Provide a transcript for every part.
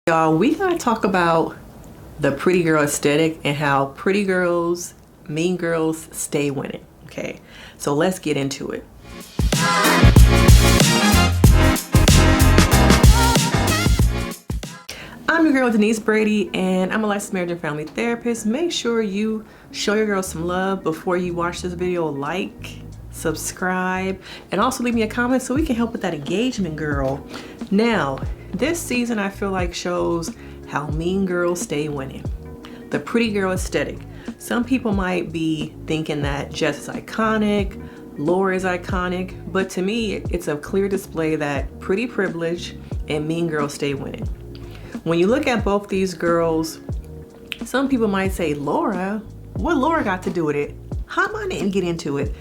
Y'all, we gotta talk about the pretty girl aesthetic and how pretty girls, mean girls stay winning. Okay, so let's get into it. I'm your girl Denise Brady, and I'm a licensed marriage and family therapist. Make sure you show your girl some love before you watch this video. Like, subscribe, and also leave me a comment so we can help with that engagement, girl. Now, this season I feel like shows how mean girls stay winning. The pretty girl aesthetic. Some people might be thinking that Jess is iconic, Laura is iconic, but to me it's a clear display that pretty privilege and mean girls stay winning. When you look at both these girls, some people might say, Laura, what Laura got to do with it? How am I didn't get into it?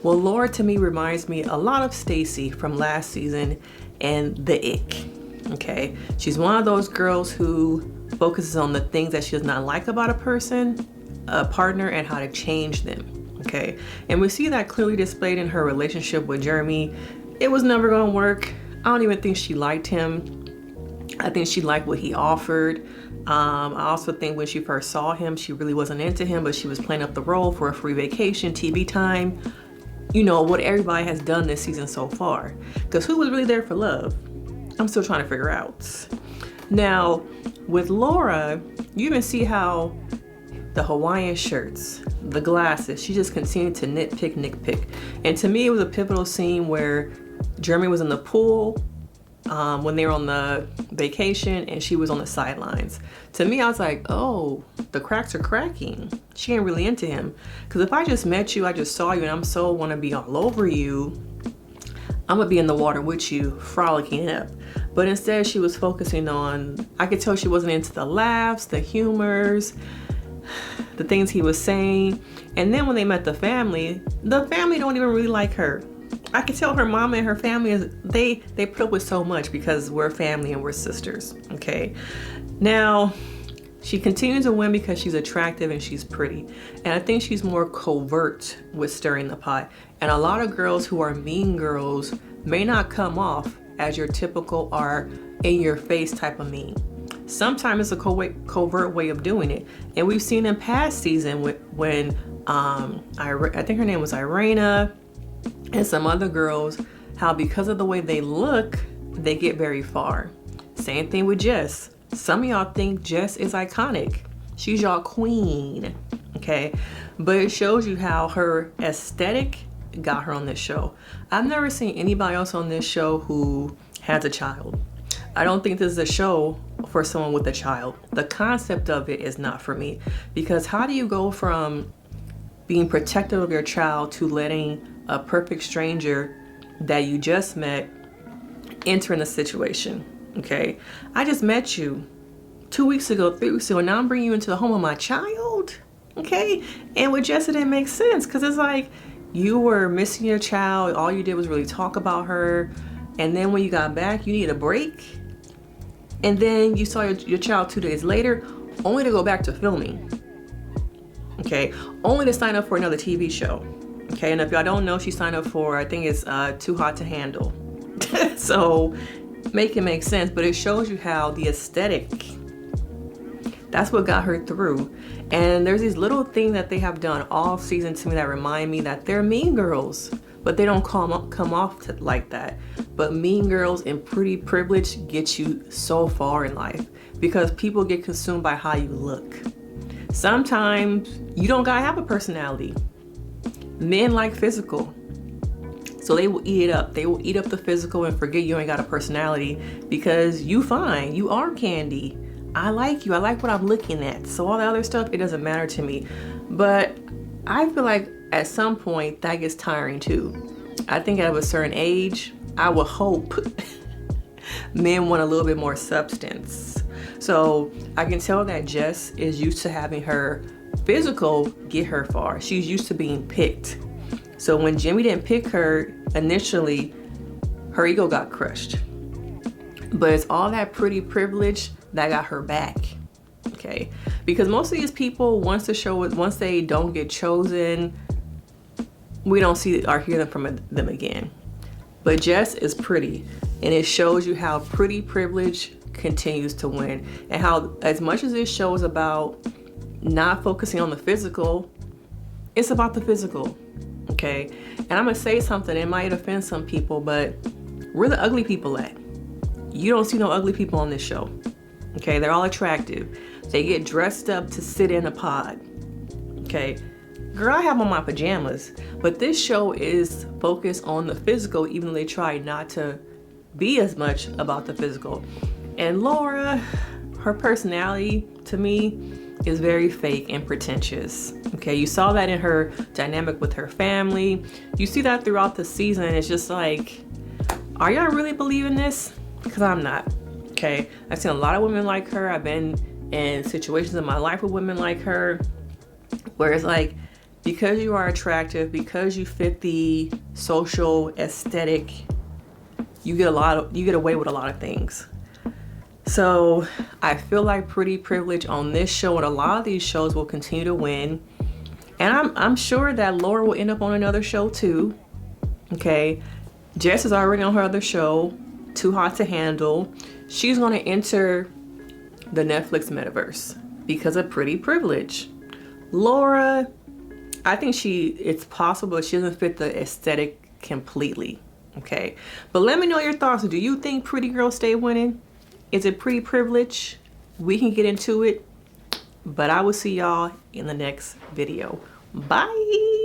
Well, Laura to me reminds me a lot of Stacy from last season and the ick. Okay, she's one of those girls who focuses on the things that she does not like about a person, a partner, and how to change them. Okay, and we see that clearly displayed in her relationship with Jeremy. It was never going to work. I don't even think she liked him. I think she liked what he offered. I also think when she first saw him, she really wasn't into him, but she was playing up the role for a free vacation, TV time. You know, what everybody has done this season so far. Because who was really there for love? I'm still trying to figure out. Now, with Laura, you even see how the Hawaiian shirts, the glasses, she just continued to nitpick. And to me, it was a pivotal scene where Jeremy was in the pool when they were on the vacation and she was on the sidelines. To me, I was like, oh, the cracks are cracking. She ain't really into him. Because if I just met you, I just saw you, and I'm so want to be all over you, I'm gonna be in the water with you, frolicking up. But instead she was focusing on, I could tell she wasn't into the laughs, the humors, the things he was saying. And then when they met the family don't even really like her. I could tell her mama and her family, they put up with so much because we're family and we're sisters, okay? Now, she continues to win because she's attractive and she's pretty. And I think she's more covert with stirring the pot. And a lot of girls who are mean girls may not come off as your typical or in your face type of mean. Sometimes it's a covert way of doing it. And we've seen in past season when I think her name was Irena and some other girls, how because of the way they look, they get very far. Same thing with Jess. Some of y'all think Jess is iconic. She's y'all queen, okay? But it shows you how her aesthetic got her on this show. I've never seen anybody else on this show who has a child. I don't think this is a show for someone with a child. The concept of it is not for me, because how do you go from being protective of your child to letting a perfect stranger that you just met enter in the situation? Okay, I just met you 2 weeks ago, 3 weeks ago, and now I'm bringing you into the home of my child. Okay, and with Jess, it didn't make sense because it's like you were missing your child. All you did was really talk about her, and then when you got back, you needed a break, and then you saw your child 2 days later, only to go back to filming. Okay, only to sign up for another TV show. Okay, and if y'all don't know, she signed up for, I think it's Too Hot to Handle. So make it make sense, but it shows you how the aesthetic, that's what got her through. And there's these little things that they have done all season to me that remind me that they're mean girls, but they don't come off like that. But mean girls and pretty privilege get you so far in life because people get consumed by how you look. Sometimes you don't gotta have a personality. Men like physical. So they will eat it up. They will eat up the physical and forget you ain't got a personality because you fine. You are candy. I like you. I like what I'm looking at. So all the other stuff, it doesn't matter to me. But I feel like at some point that gets tiring too. I think at a certain age, I would hope men want a little bit more substance. So I can tell that Jess is used to having her physical get her far. She's used to being picked. So when Jimmy didn't pick her initially, her ego got crushed. But it's all that pretty privilege that got her back, okay? Because most of these people, once they don't get chosen, we don't see or hear them from them again. But Jess is pretty, and it shows you how pretty privilege continues to win. And how, as much as this show is about not focusing on the physical, it's about the physical, okay? And I'm gonna say something, it might offend some people, but where the ugly people at? You don't see no ugly people on this show, okay? They're all attractive. They get dressed up to sit in a pod, okay? Girl, I have on my pajamas, but this show is focused on the physical, even though they try not to be as much about the physical. And Laura, her personality to me is very fake and pretentious. Okay, you saw that in her dynamic with her family. You see that throughout the season. It's just like, are y'all really believing this? Because I'm not. Okay, I've seen a lot of women like her. I've been in situations in my life with women like her, where it's like, because you are attractive, because you fit the social aesthetic, you get away with a lot of things. So I feel like pretty privilege on this show and a lot of these shows will continue to win. And I'm sure that Laura will end up on another show too. Okay. Jess is already on her other show, Too Hot to Handle. She's going to enter the Netflix metaverse because of pretty privilege. Laura, I think it's possible she doesn't fit the aesthetic completely. Okay. But let me know your thoughts. Do you think pretty girls stay winning? Is it pretty privilege? We can get into it, but I will see y'all in the next video. Bye.